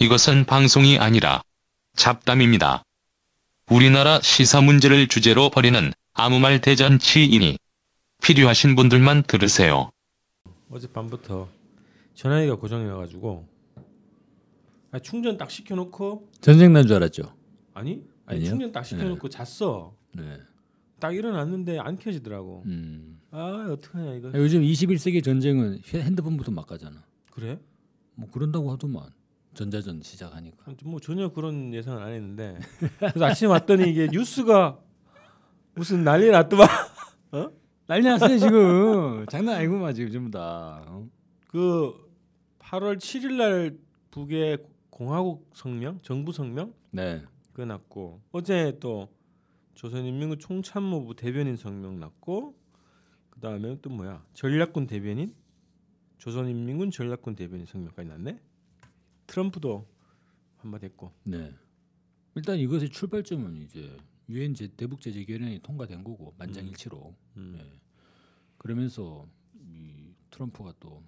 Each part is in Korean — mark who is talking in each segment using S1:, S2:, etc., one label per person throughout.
S1: 이것은 방송이 아니라 잡담입니다. 우리나라 시사 문제를 주제로 벌이는 아무 말 대잔치이니 필요하신 분들만 들으세요.
S2: 어젯밤부터 전화기가 고장이어가지고 충전 딱 시켜놓고
S3: 전쟁 난 줄 알았죠?
S2: 아니
S3: 아니요?
S2: 충전 딱 시켜놓고 잤어.
S3: 네.
S2: 딱 일어났는데 안 켜지더라고. 아 어떡하냐 이거.
S3: 요즘 21세기 전쟁은 핸드폰부터 막 가잖아.
S2: 그래?
S3: 뭐 그런다고 하더만. 전자전 시작하니까.
S2: 뭐 전혀 그런 예상은 안 했는데 그래서 아침에 왔더니 이게 뉴스가 무슨 난리 났더만. 어?
S3: 난리 났어요 지금. 장난 아니구만 지금 전부 다.
S2: 그 8월 7일 날 북의 공화국 성명, 정부 성명
S3: 네.
S2: 그거 났고 어제 또 조선인민군 총참모부 대변인 성명 났고 그 다음에 또 뭐야 전략군 대변인 조선인민군 전략군 대변인 성명까지 났네. 트럼프도 한마디 했고.
S3: 네. 일단 이것의 출발점은 이제 유엔 대북 제재 결의안이 통과된 거고 만장일치로. 네. 그러면서 이 트럼프가 또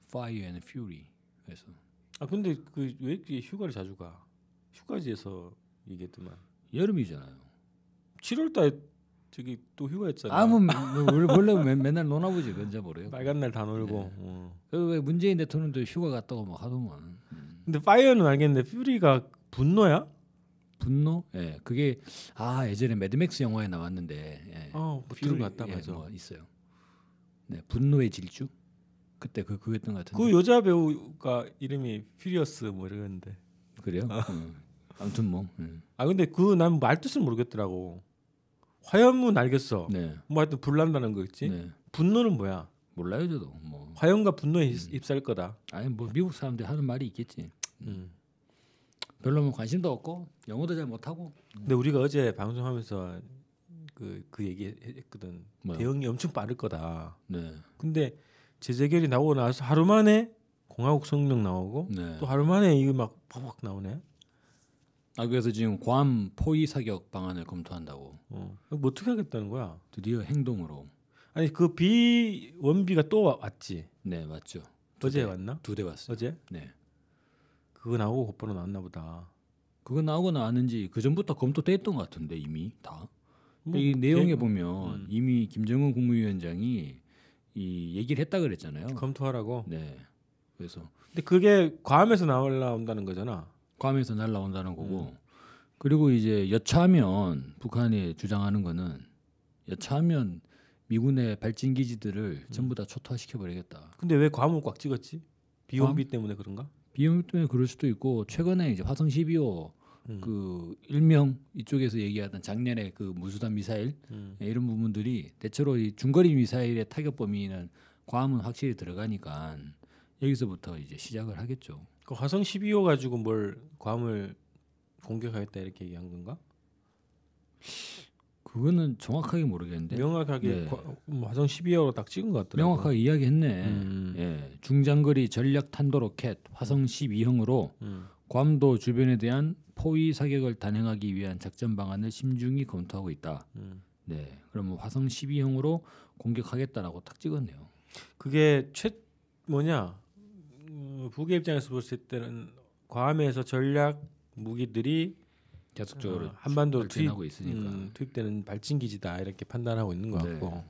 S3: Fire and Fury 해서.
S2: 아 근데 그 왜 이렇게 휴가를 자주 가? 휴가지에서 얘기했더만.
S3: 여름이잖아요.
S2: 7월달에 저기 또 휴가했잖아.
S3: 원래 맨날 노나보지 건져 버려요.
S2: 빨간 날 다 놀고.
S3: 네. 왜 문재인 대통령도 휴가 갔다고 막 하더만.
S2: 근데 파이어는 알겠는데 퓨리가 분노야?
S3: 분노? 예, 그게 예전에 매드맥스 영화에 나왔는데. 예.
S2: 뭐 들은 것 같다.
S3: 예,
S2: 맞아.
S3: 뭐 있어요. 네, 분노의 질주. 그때 그거였던 것 같은데.
S2: 그 여자 배우가 이름이 퓨리어스 뭐 이러는데.
S3: 그래요? 아무튼 뭐.
S2: 아 근데 그 난 말 뜻을 모르겠더라고. 화염은 알겠어.
S3: 네.
S2: 뭐 하여튼 불난다는 거 있지.
S3: 네.
S2: 분노는 뭐야?
S3: 몰라요 저도. 뭐.
S2: 화염과 분노에 휩싸일 거다.
S3: 아니 뭐 미국 사람들 하는 말이 있겠지. 별로 뭐 관심도 없고 영어도 잘 못하고.
S2: 근데 우리가 어제 방송하면서 그 얘기했거든.
S3: 뭐요?
S2: 대응이 엄청 빠를 거다.
S3: 네.
S2: 근데 제재결이 나오고 나서 하루 만에 공화국 성명 나오고
S3: 네.
S2: 또 하루 만에 이거 막 팍팍 나오네.
S3: 그래서 지금 괌 포위 사격 방안을 검토한다고.
S2: 뭐 어떻게 하겠다는 거야?
S3: 드디어 행동으로.
S2: 아니 그 원비가 또 왔지.
S3: 네 맞죠.
S2: 어제 왔나?
S3: 2대 왔어요.
S2: 어제?
S3: 네.
S2: 그거 나오고 곧바로 나왔나 보다.
S3: 그거 나오고 나왔는지 그 전부터 검토됐던 것 같은데 이미 다.
S2: 뭐
S3: 이 내용에 보면 이미 김정은 국무위원장이 이 얘기를 했다 그랬잖아요.
S2: 검토하라고.
S3: 네. 그래서
S2: 근데 그게 괌에서 나온다는 거잖아.
S3: 괌에서 날라온다는 거고. 그리고 이제 여차하면 북한이 주장하는 거는 여차하면 미군의 발진 기지들을 전부 다 초토화시켜 버리겠다.
S2: 근데 왜 괌을 꽉 찍었지? 비원비 때문에 그런가?
S3: 비용 때문에 그럴 수도 있고 최근에 이제 화성 12호 그 일명 이쪽에서 얘기하던 작년에 그 무수단 미사일 이런 부분들이 대체로 이 중거리 미사일의 타격 범위는 괌은 확실히 들어가니까 여기서부터 이제 시작을 하겠죠.
S2: 그 화성 12호 가지고 뭘 괌을 공격하겠다 이렇게 얘기한 건가?
S3: 그거는 정확하게 모르겠는데
S2: 명확하게
S3: 네.
S2: 화성 12호로 딱 찍은 것 같더라고.
S3: 명확하게 이야기했네. 예. 중장거리 전략 탄도 로켓 화성 12형으로 괌도 주변에 대한 포위 사격을 단행하기 위한 작전 방안을 심중히 검토하고 있다. 네, 그러면 화성 12형으로 공격하겠다라고 딱 찍었네요.
S2: 그게 북의 입장에서 봤을 때는 괌에서 전략 무기들이
S3: 계속적으로
S2: 한반도로
S3: 발전하고 있으니까
S2: 투입되는 발진 기지다 이렇게 판단하고 있는 것 같고
S3: 네.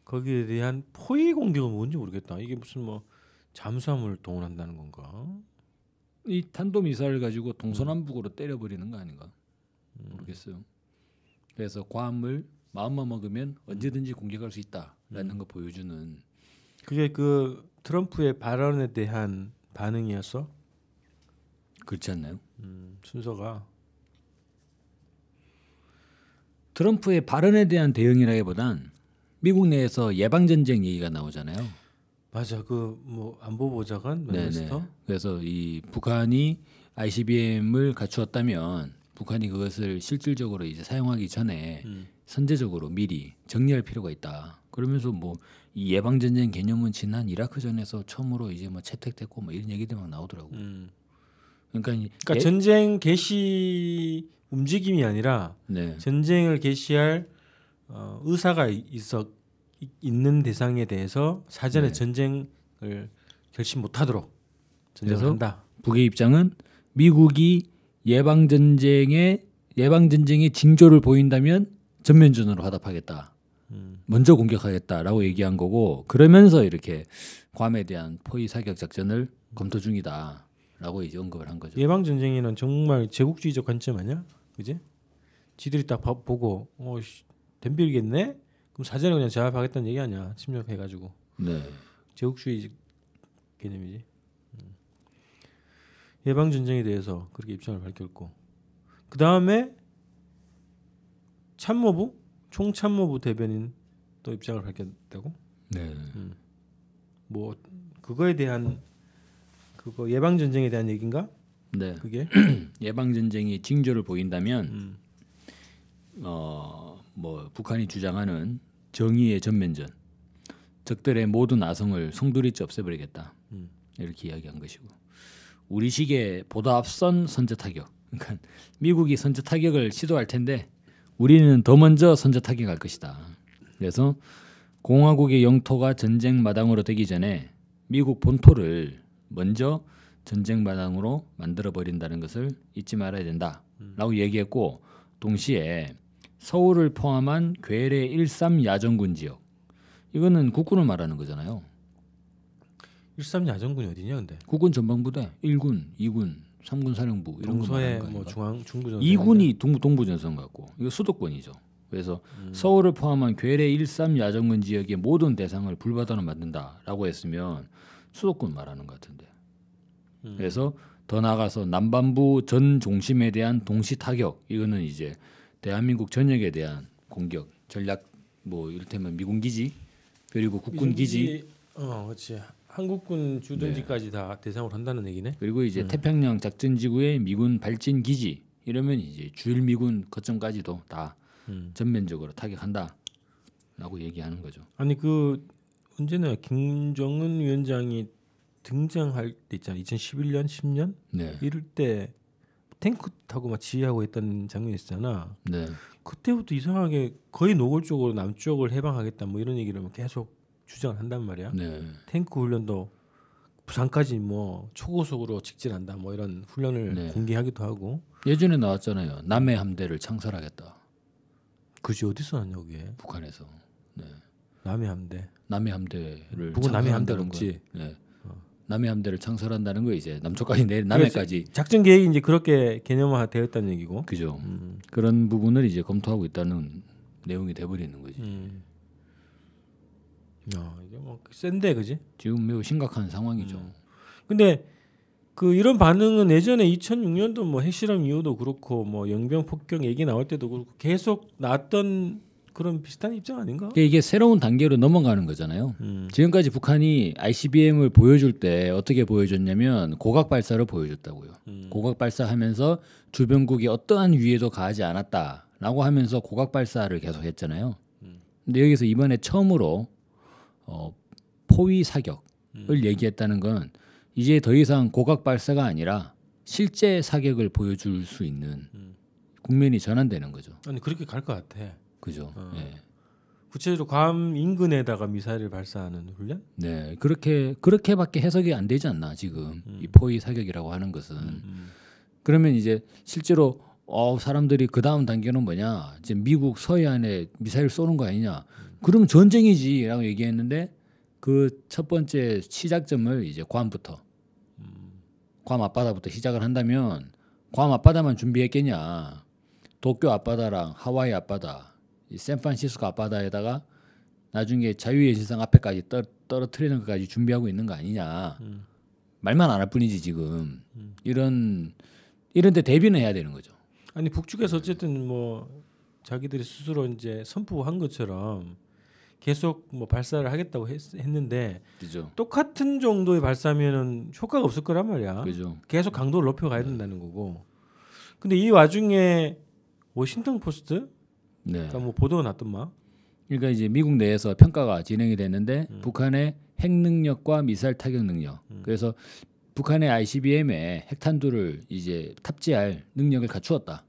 S2: 거기에 대한 포위 공격은 뭔지 모르겠다. 이게 무슨 뭐 잠수함을 동원한다는 건가?
S3: 이 탄도 미사일 가지고 동서남북으로 때려버리는 거 아닌가? 모르겠어요. 그래서 괌을 마음만 먹으면 언제든지 공격할 수 있다라는 거 보여주는.
S2: 그게 그 트럼프의 발언에 대한 반응이었어?
S3: 그렇지 않나요?
S2: 순서가
S3: 트럼프의 발언에 대한 대응이라기보단 미국 내에서 예방 전쟁 얘기가 나오잖아요.
S2: 맞아. 그 뭐 안보보좌관 맥리스터.
S3: 그래서 이 북한이 ICBM을 갖추었다면 북한이 그것을 실질적으로 이제 사용하기 전에 선제적으로 미리 정리할 필요가 있다. 그러면서 뭐 이 예방 전쟁 개념은 지난 이라크 전에서 처음으로 이제 뭐 채택됐고 뭐 이런 얘기들 막 나오더라고. 그러니까
S2: 전쟁 개시 움직임이 아니라
S3: 네.
S2: 전쟁을 개시할 의사가 있는 대상에 대해서 사전에
S3: 네.
S2: 전쟁을 결심 못하도록 전쟁을 한다.
S3: 북의 입장은 미국이 예방 전쟁의 징조를 보인다면 전면전으로 화답하겠다. 먼저 공격하겠다라고 얘기한 거고 그러면서 이렇게 괌에 대한 포위 사격 작전을 검토 중이다라고 이제 언급을 한 거죠.
S2: 예방 전쟁에는 정말 제국주의적 관점 아니야? 그지? 지들이 딱 보고 덤빌겠네? 그럼 사전에 그냥 제압하겠다는 얘기 아니야? 침략해가지고
S3: 네.
S2: 제국주의 개념이지. 예방 전쟁에 대해서 그렇게 입장을 밝혔고 그 다음에 참모부 총참모부 대변인 또 입장을 밝혔다고?
S3: 네.
S2: 뭐 그거에 대한 그거 예방 전쟁에 대한 얘기인가?
S3: 네.
S2: 그게
S3: 예방 전쟁이 징조를 보인다면 뭐 북한이 주장하는 정의의 전면전, 적들의 모든 아성을 송두리째 없애버리겠다 이렇게 이야기한 것이고 우리식의 보다 앞선 선제 타격. 그러니까 미국이 선제 타격을 시도할 텐데 우리는 더 먼저 선제 타격할 것이다. 그래서 공화국의 영토가 전쟁 마당으로 되기 전에 미국 본토를 먼저 전쟁 마당으로 만들어 버린다는 것을 잊지 말아야 된다라고 얘기했고 동시에 서울을 포함한 괴뢰 13 야전군 지역 이거는 국군을 말하는 거잖아요.
S2: 13 야전군이 어디냐 근데?
S3: 국군 전방부대 1군, 2군, 3군 사령부 이런 거
S2: 동서에
S3: 말하는 거
S2: 뭐
S3: 아닌가?
S2: 중앙 중부전
S3: 2군이 동부전선 같고 이거 수도권이죠. 그래서 서울을 포함한 괴뢰 13 야전군 지역의 모든 대상을 불바다로 만든다라고 했으면 수도권 말하는 것 같은데. 그래서 더 나아가서 남반부 전 중심에 대한 동시 타격 이거는 이제 대한민국 전역에 대한 공격 전략 뭐 이를테면 미군 기지 그리고 국군 기지
S2: 그렇지. 한국군 주둔지까지 다 대상으로 한다는 얘기네.
S3: 그리고 이제 태평양 작전 지구의 미군 발진 기지 이러면 이제 주일 미군 거점까지도 다 전면적으로 타격한다라고 얘기하는 거죠.
S2: 아니 그 언제나 김정은 위원장이 등장할 때 있잖아. 2011년, 10년
S3: 네,
S2: 이럴 때 탱크 타고 막 지휘하고 있다는 장면이 있잖아.
S3: 네,
S2: 그때부터 이상하게 거의 노골적으로 남쪽을 해방하겠다 뭐 이런 얘기를 계속 주장을 한단 말이야.
S3: 네,
S2: 탱크 훈련도 부산까지 뭐 초고속으로 직진한다 뭐 이런 훈련을
S3: 네.
S2: 공개하기도 하고.
S3: 예전에 나왔잖아요. 남해 함대를 창설하겠다.
S2: 그지 어디서 나냐 그게?
S3: 북한에서. 네.
S2: 남해 함대.
S3: 남해 함대를
S2: 북은 남해 함대가
S3: 창설한다는
S2: 없지.
S3: 거. 네. 남해 함대를 창설한다는 거 이제 남쪽까지 내려 남해까지
S2: 작전 계획이 이제 그렇게 개념화되었다는 얘기고.
S3: 그죠. 그런 부분을 이제 검토하고 있다는 내용이 돼버리는 거지.
S2: 이게 뭐 센데 그지?
S3: 지금 매우 심각한 상황이죠.
S2: 근데 그 이런 반응은 예전에 2006년도 뭐 핵실험 이후도 그렇고 뭐 영병 폭격 얘기 나올 때도 그렇고 계속 나왔던 그런 비슷한 입장 아닌가?
S3: 그러니까 이게 새로운 단계로 넘어가는 거잖아요. 지금까지 북한이 ICBM을 보여줄 때 어떻게 보여줬냐면 고각 발사를 보여줬다고요. 고각 발사하면서 주변국이 어떠한 위해도 가하지 않았다라고 하면서 고각 발사를 계속 했잖아요. 근데 여기서 이번에 처음으로 포위 사격을 얘기했다는 건 이제 더 이상 고각 발사가 아니라 실제 사격을 보여줄 수 있는 국면이 전환되는 거죠.
S2: 아니 그렇게 갈 것 같아.
S3: 그죠. 예.
S2: 구체적으로 괌 인근에다가 미사일을 발사하는 훈련?
S3: 네, 그렇게밖에 해석이 안 되지 않나 지금 이 포위 사격이라고 하는 것은. 그러면 이제 실제로 사람들이 그 다음 단계는 뭐냐? 이제 미국 서해안에 미사일 쏘는 거 아니냐? 그러면 전쟁이지라고 얘기했는데 그 첫 번째 시작점을 이제 괌부터, 괌 앞바다부터 시작을 한다면 괌 앞바다만 준비했겠냐? 도쿄 앞바다랑 하와이 앞바다. 이 샌프란시스코 앞바다에다가 나중에 자유의 신상 앞에까지 떨어뜨리는 것까지 준비하고 있는 거 아니냐. 말만 안 할 뿐이지 지금. 이런 데 대비는 해야 되는 거죠.
S2: 아니 북측에서 어쨌든 뭐 자기들이 스스로 이제 선포한 것처럼 계속 뭐 발사를 하겠다고 했는데
S3: 그죠.
S2: 똑같은 정도의 발사면은 효과가 없을 거란 말이야.
S3: 그죠.
S2: 계속 강도를 높여가야 된다는 거고. 근데 이 와중에 워싱턴 포스트
S3: 네.
S2: 그러니까 뭐 보도가 났던마.
S3: 그러니까 이제 미국 내에서 평가가 진행이 됐는데 북한의 핵 능력과 미사일 타격 능력. 그래서 북한의 ICBM에 핵탄두를 이제 탑재할 능력을 갖추었다.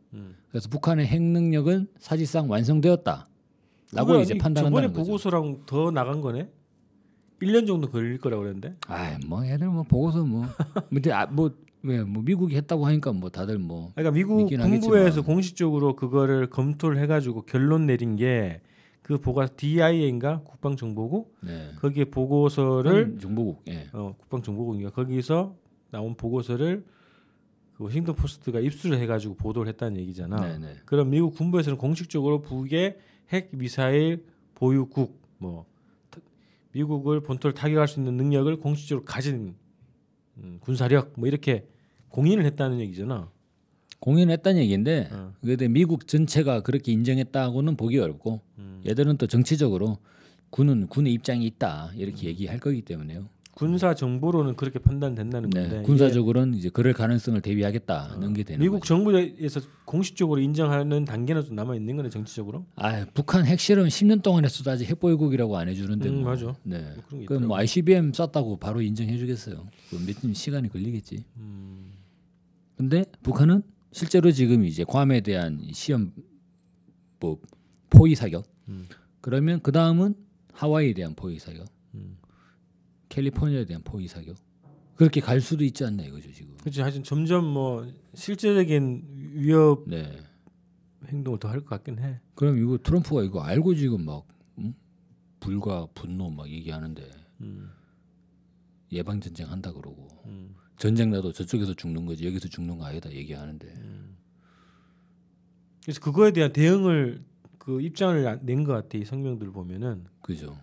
S3: 그래서 북한의 핵 능력은 사실상 완성되었다라고 이제 판단한다는
S2: 저번에
S3: 거죠.
S2: 보고서랑 더 나간 거네. 1년 정도 걸릴 거라고 그랬는데.
S3: 뭐 애들 뭐 보고서 뭐 왜 뭐 미국이 했다고 하니까 뭐 다들 뭐
S2: 그러니까 미국
S3: 믿긴
S2: 국무부에서
S3: 하겠지만.
S2: 공식적으로 그거를 검토를 해가지고 결론 내린 게 그 보고 DIA인가 국방정보국
S3: 네.
S2: 거기에 보고서를
S3: 정보국 예.
S2: 국방정보국인가 거기서 나온 보고서를 그 워싱턴 포스트가 입수를 해가지고 보도를 했다는 얘기잖아.
S3: 네네.
S2: 그럼 미국 군부에서는 공식적으로 북의 핵 미사일 보유국 뭐 미국을 본토를 타격할 수 있는 능력을 공식적으로 가진 군사력 뭐 이렇게 공인을 했다는 얘기잖아.
S3: 공인했다는 얘기인데
S2: 어.
S3: 그런데 미국 전체가 그렇게 인정했다고는 보기 어렵고 얘들은 또 정치적으로 군의 입장이 있다 이렇게 얘기할 거기 때문에요.
S2: 군사 정보로는 그렇게 판단된다는
S3: 네,
S2: 건데
S3: 군사적으로는 이제 그럴 가능성을 대비하겠다는 게 되는
S2: 미국
S3: 거죠.
S2: 정부에서 공식적으로 인정하는 단계는 좀 남아 있는 거네 정치적으로.
S3: 아, 북한 핵실험 10년 동안 했어도 아직 핵보유국이라고 안 해주는데 뭐.
S2: 맞아.
S3: 네.
S2: 뭐 그런 게
S3: 그럼 뭐 ICBM 쐈다고 바로 인정해주겠어요. 몇 시간이 걸리겠지. 근데 북한은 실제로 지금 이제 괌에 대한 시험 뭐 포위 사격. 그러면 그 다음은 하와이에 대한 포위 사격, 캘리포니아에 대한 포위 사격. 그렇게 갈 수도 있지 않나 이거죠 지금.
S2: 그렇지. 하여튼 점점 뭐 실제적인 위협
S3: 네.
S2: 행동을 더 할 것 같긴 해.
S3: 그럼 이거 트럼프가 이거 알고 지금 막 불과 분노 막 얘기하는데 예방 전쟁 한다 그러고 전쟁 나도 저쪽에서 죽는 거지 여기서 죽는 거 아니다 얘기하는데.
S2: 그래서 그거에 대한 대응을 그 입장을 낸 것 같아. 이 성명들 보면은
S3: 그죠.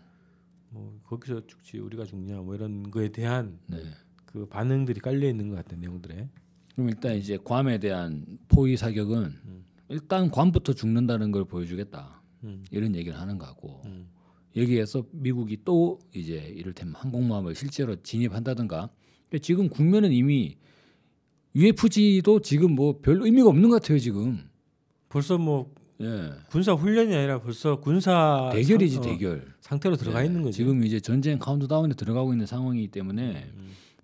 S2: 뭐 거기서 죽지 우리가 죽냐 뭐 이런 거에 대한
S3: 네.
S2: 그 반응들이 깔려 있는 것 같아 내용들에.
S3: 그럼 일단 이제 괌에 대한 포위 사격은 일단 괌부터 죽는다는 걸 보여주겠다 이런 얘기를 하는 것 같고 여기에서 미국이 또 이제 이를테면 항공모함을 실제로 진입한다든가. 그러니까 지금 국면은 이미 UFG도 지금 뭐 별 의미가 없는 것 같아요 지금.
S2: 벌써 뭐
S3: 예.
S2: 군사 훈련이 아니라 벌써 군사
S3: 대결이지 대결.
S2: 상태로 들어가
S3: 예.
S2: 있는 거지.
S3: 지금 이제 전쟁 카운트다운에 들어가고 있는 상황이기 때문에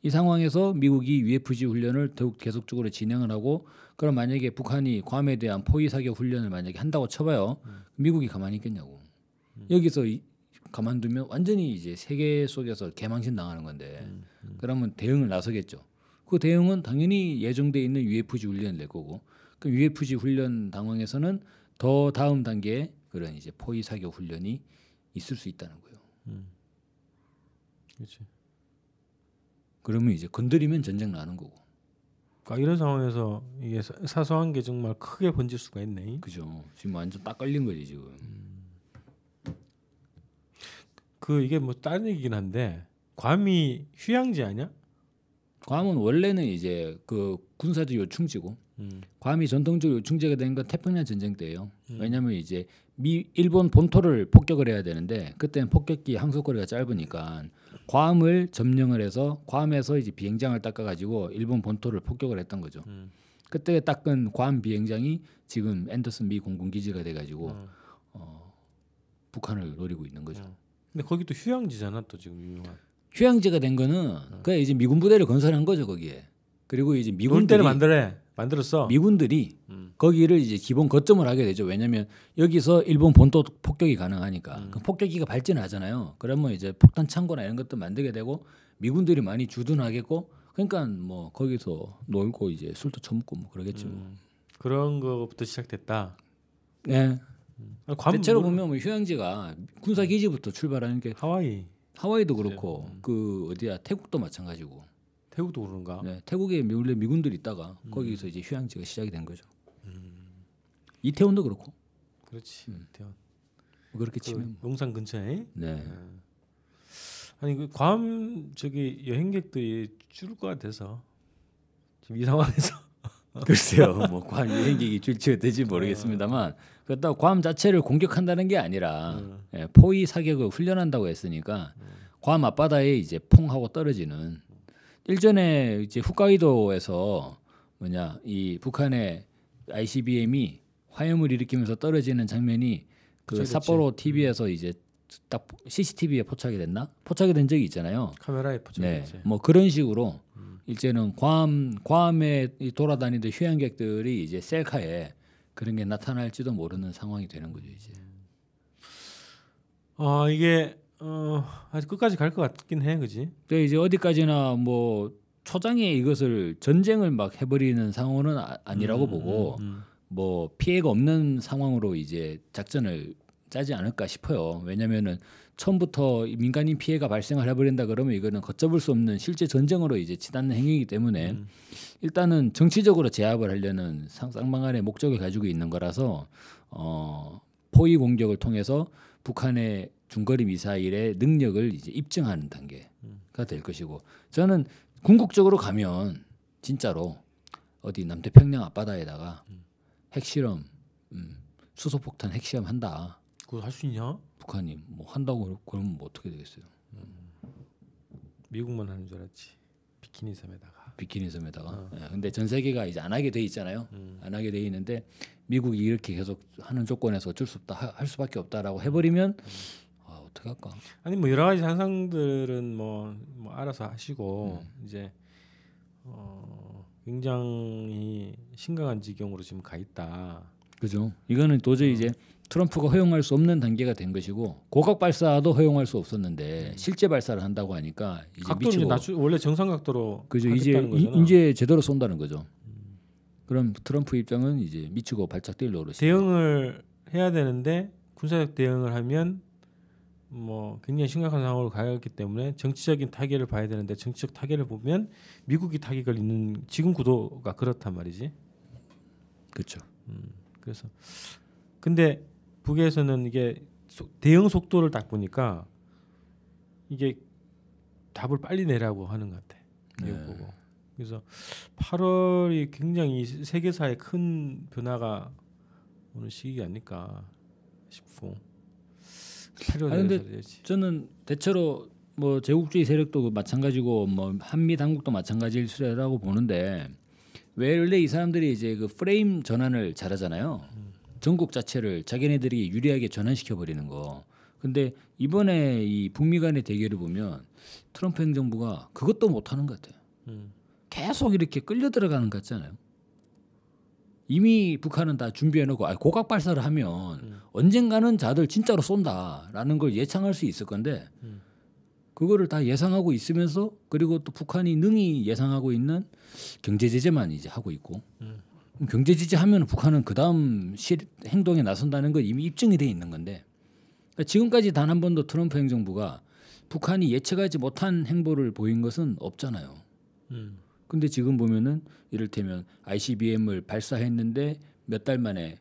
S3: 이 상황에서 미국이 UFG 훈련을 더욱 계속적으로 진행을 하고 그럼 만약에 북한이 괌에 대한 포위 사격 훈련을 만약에 한다고 쳐봐요. 미국이 가만히 있겠냐고. 여기서 가만두면 완전히 이제 세계 속에서 개망신 당하는 건데 그러면 대응을 나서겠죠. 그 대응은 당연히 예정돼 있는 UFG 훈련을 낼 거고 그럼 UFG 훈련 당황에서는 더 다음 단계에 그런 이제 포위 사격 훈련이 있을 수 있다는 거예요.
S2: 그렇지.
S3: 그러면 이제 건드리면 전쟁 나는 거고.
S2: 그러니까 이런 상황에서 이게 사소한 게 정말 크게 번질 수가 있네.
S3: 그죠. 지금 완전 딱 걸린 거지 지금.
S2: 그 이게 뭐 다른 얘기긴 한데 괌이 휴양지 아니야?
S3: 괌은 원래는 이제 그 군사적 요충지고 괌이 전통적으로 요충지가 된 건 태평양 전쟁 때예요. 왜냐하면 이제 일본 본토를 폭격을 해야 되는데 그때는 폭격기 항속거리가 짧으니까 괌을 점령을 해서 괌에서 이제 비행장을 닦아가지고 일본 본토를 폭격을 했던 거죠. 그때 닦은 괌 비행장이 지금 앤더슨 미 공군 기지가 돼가지고 북한을 노리고 있는 거죠.
S2: 근데 거기 또 휴양지잖아 또 지금 유명한.
S3: 휴양지가 된 거는 그 이제 미군 부대를 건설한 거죠 거기에. 그리고 이제
S2: 미군대를 만들었어.
S3: 미군들이 거기를 이제 기본 거점을 하게 되죠. 왜냐하면 여기서 일본 본토 폭격이 가능하니까 그 폭격기가 발전하잖아요. 그러면 이제 폭탄 창고나 이런 것도 만들게 되고 미군들이 많이 주둔하겠고 그러니까 뭐 거기서 놀고 이제 술도 처먹고 뭐 그러겠죠.
S2: 그런 거부터 시작됐다.
S3: 네.
S2: 괌
S3: 대체로 보면 뭐 휴양지가 군사 기지부터 출발하는 게 하와이도 그렇고 그 어디야 태국도 마찬가지고.
S2: 태국도 그런가?
S3: 네, 태국에 원래 미군들이 있다가 거기서 이제 휴양지가 시작이 된 거죠. 이태원도 그렇고.
S2: 그렇지. 이태원.
S3: 뭐 그렇게 치면
S2: 용산 근처에.
S3: 네.
S2: 아니 그 괌 저기 여행객들이 줄을 것 같아서 지금 이 상황에서.
S3: 글쎄요, 뭐 괌 여행객이 줄지가 될지 모르겠습니다만 그렇다고 괌 자체를 공격한다는 게 아니라 포위 사격을 훈련한다고 했으니까 괌 앞바다에 이제 퐁하고 떨어지는 일전에 이제 홋카이도에서 이 북한의 ICBM이 화염을 일으키면서 떨어지는 장면이 그 삿포로 TV에서 이제 딱 CCTV에 포착이 됐나? 포착이 된 적이 있잖아요.
S2: 카메라에 포착됐지.
S3: 네, 뭐 그런 식으로 일제는 괌에 돌아다니던 휴양객들이 이제 셀카에 그런 게 나타날지도 모르는 상황이 되는 거죠 이제.
S2: 이게 아직 끝까지 갈 것 같긴 해, 그지?
S3: 그 이제 어디까지나 뭐 초장에 이것을 전쟁을 막 해버리는 상황은 아니라고 보고 뭐 피해가 없는 상황으로 이제 작전을 짜지 않을까 싶어요. 왜냐하면은 처음부터 민간인 피해가 발생을 해버린다 그러면 이거는 걷잡을 수 없는 실제 전쟁으로 이제 치닫는 행위이기 때문에 일단은 정치적으로 제압을 하려는 쌍방간의 목적을 가지고 있는 거라서 포위 공격을 통해서 북한의 중거리 미사일의 능력을 이제 입증하는 단계가 될 것이고 저는 궁극적으로 가면 진짜로 어디 남태평양 앞바다에다가 핵실험, 수소폭탄 핵시험 한다.
S2: 그거 할 수 있냐?
S3: 북한이 뭐 한다고 그러면 뭐 어떻게 되겠어요?
S2: 미국만 하는 줄 알았지. 비키니 섬에다가.
S3: 예, 근데 전 세계가 이제 안 하게 돼 있잖아요. 안 하게 돼 있는데 미국이 이렇게 계속 하는 조건에서 어쩔 수 없다, 할 수밖에 없다라고 해버리면 어떻게 할까?
S2: 아니 뭐 여러 가지 상상들은 뭐 알아서 하시고 이제 굉장히 심각한 지경으로 지금 가 있다.
S3: 그죠? 이거는 도저히 이제 트럼프가 허용할 수 없는 단계가 된 것이고 고각 발사도 허용할 수 없었는데 실제 발사를 한다고 하니까 이제
S2: 각도를 원래 정상 각도로
S3: 그죠?
S2: 하겠다는 거잖아.
S3: 이제 제대로 쏜다는 거죠. 그럼 트럼프 입장은 이제 미치고 발작 뛸 노릇이.
S2: 대응을 해야 되는데 군사적 대응을 하면 뭐 굉장히 심각한 상황으로 가기 때문에 정치적인 타결을 봐야 되는데 정치적 타결을 보면 미국이 타격을 입는 지금 구도가 그렇단 말이지.
S3: 그렇죠.
S2: 그래서 근데 북에서는 이게 대응 속도를 딱 보니까 이게 답을 빨리 내라고 하는 것 같아. 이거 보고. 그래서 8월이 굉장히 세계사에 큰 변화가 오는 시기가 아닐까 싶고.
S3: 근데 저는 대체로 뭐 제국주의 세력도 마찬가지고 뭐 한미 당국도 마찬가지라고 보는데 왜 원래 이 사람들이 이제 그 프레임 전환을 잘하잖아요. 전국 자체를 자기네들이 유리하게 전환시켜 버리는 거. 근데 이번에 이 북미 간의 대결을 보면 트럼프 행정부가 그것도 못하는 것 같아요. 계속 이렇게 끌려 들어가는 것 같잖아요. 이미 북한은 다 준비해놓고 고각 발사를 하면 언젠가는 자들 진짜로 쏜다라는 걸 예상할 수 있을 건데 그거를 다 예상하고 있으면서 그리고 또 북한이 능히 예상하고 있는 경제 제재만 이제 하고 있고 경제 제재하면 북한은 그 다음 행동에 나선다는 건 이미 입증이 돼 있는 건데 그러니까 지금까지 단 한 번도 트럼프 행정부가 북한이 예측하지 못한 행보를 보인 것은 없잖아요. 근데 지금 보면은 이를테면 ICBM을 발사했는데 몇 달 만에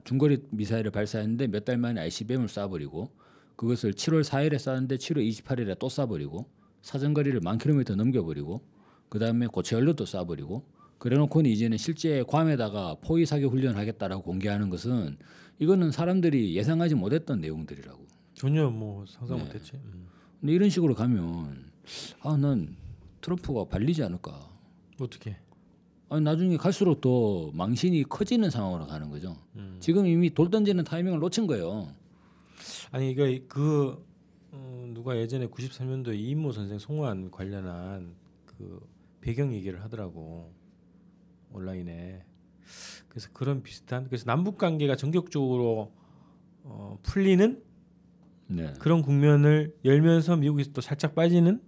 S3: 중거리 미사일을 발사했는데 몇 달 만에 ICBM을 쏴버리고 그것을 7월 4일에 쐈는데 7월 28일에 또 쏴버리고 사정거리를 10,000km 넘겨버리고 그 다음에 고체 연료도 쏴버리고 그래놓고는 이제는 실제 괌에다가 포위 사격 훈련을 하겠다라고 공개하는 것은 이거는 사람들이 예상하지 못했던 내용들이라고.
S2: 전혀 뭐 상상 못했지.
S3: 근데 이런 식으로 가면 난 트럼프가 발리지 않을까.
S2: 어떻게?
S3: 아니 나중에 갈수록 더 망신이 커지는 상황으로 가는 거죠. 지금 이미 돌 던지는 타이밍을 놓친 거예요.
S2: 아니 이거 누가 예전에 93년도에 이인모 선생 송환 관련한 그 배경 얘기를 하더라고 온라인에. 그래서 그런 비슷한 그래서 남북 관계가 전격적으로 풀리는 그런 국면을 열면서 미국이 또 살짝 빠지는.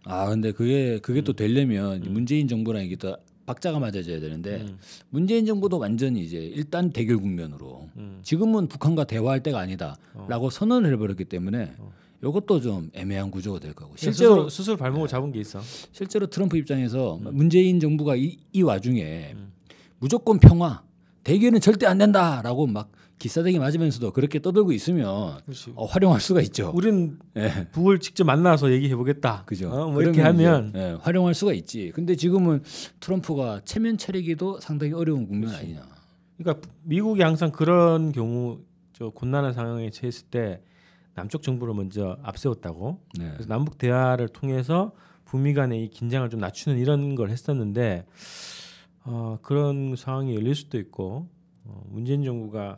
S3: 근데 그게 또 되려면 문재인 정부랑 이게 또 박자가 맞아져야 되는데 문재인 정부도 완전히 이제 일단 대결 국면으로 지금은 북한과 대화할 때가 아니다라고 선언을 해버렸기 때문에 이것도 좀 애매한 구조가 될 거고
S2: 실제로 스스로 발목을 잡은 게 있어.
S3: 실제로 트럼프 입장에서 문재인 정부가 이 와중에 무조건 평화 대결은 절대 안 된다라고 막 기싸대기 맞으면서도 그렇게 떠들고 있으면 활용할 수가 있죠.
S2: 우린 북을 직접 만나서 얘기해 보겠다.
S3: 그죠.
S2: 뭐 이렇게 하면
S3: 활용할 수가 있지. 근데 지금은 트럼프가 체면 차리기도 상당히 어려운 국면 아니냐.
S2: 그러니까 미국이 항상 그런 경우 곤란한 상황에 처했을 때 남쪽 정부를 먼저 앞세웠다고. 그래서 남북 대화를 통해서 북미 간의 이 긴장을 좀 낮추는 이런 걸 했었는데 그런 상황이 열릴 수도 있고 문재인 정부가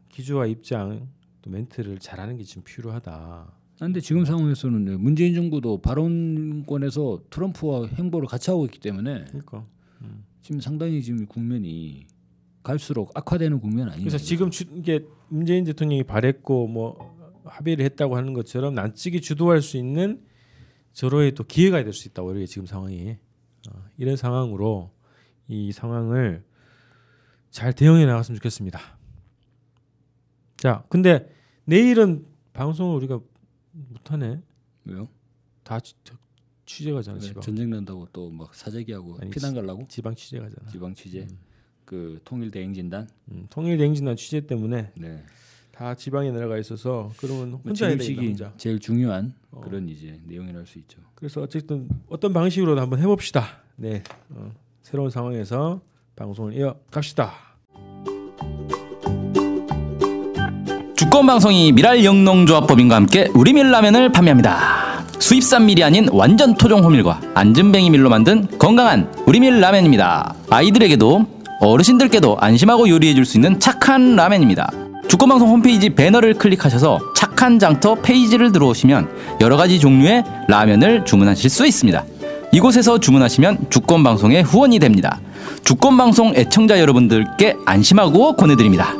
S2: 기조와 입장 또 멘트를 잘하는 게 지금 필요하다.
S3: 그런데 지금 상황에서는 문재인 정부도 발언권에서 트럼프와 행보를 같이 하고 있기 때문에
S2: 그러니까
S3: 지금 상당히 지금 국면이 갈수록 악화되는 국면 아니에요.
S2: 그래서 지금 이게 문재인 대통령이 발했고 뭐 합의를 했다고 하는 것처럼 난찍이 주도할 수 있는 절호의 또 기회가 될 수 있다고 이렇게 지금 상황이 이런 상황으로 이 상황을 잘 대응해 나갔으면 좋겠습니다. 자, 근데 내일은 방송을 우리가 못하네.
S3: 왜요?
S2: 다 취재 가잖아. 지방.
S3: 전쟁 난다고 또 막 사재기하고 피난 가려고?
S2: 지방 취재 가잖아.
S3: 지방 취재. 그 통일 대행진단.
S2: 통일 대행진단 취재 때문에
S3: 네.
S2: 다 지방에 내려가 있어서 그러면 혼자 해야 되겠다. 혼자.
S3: 제일 중요한 그런 이제 내용이라 할 수 있죠.
S2: 그래서 어쨌든 어떤 방식으로도 한번 해봅시다. 네, 새로운 상황에서 방송을 이어갑시다.
S4: 주권방송이 미랄영농조합법인과 함께 우리밀라면을 판매합니다. 수입산 밀이 아닌 완전 토종 호밀과 안전뱅이 밀로 만든 건강한 우리밀라면입니다. 아이들에게도 어르신들께도 안심하고 요리해줄 수 있는 착한 라면입니다. 주권방송 홈페이지 배너를 클릭하셔서 착한 장터 페이지를 들어오시면 여러가지 종류의 라면을 주문하실 수 있습니다. 이곳에서 주문하시면 주권방송의 후원이 됩니다. 주권방송 애청자 여러분들께 안심하고 권해드립니다.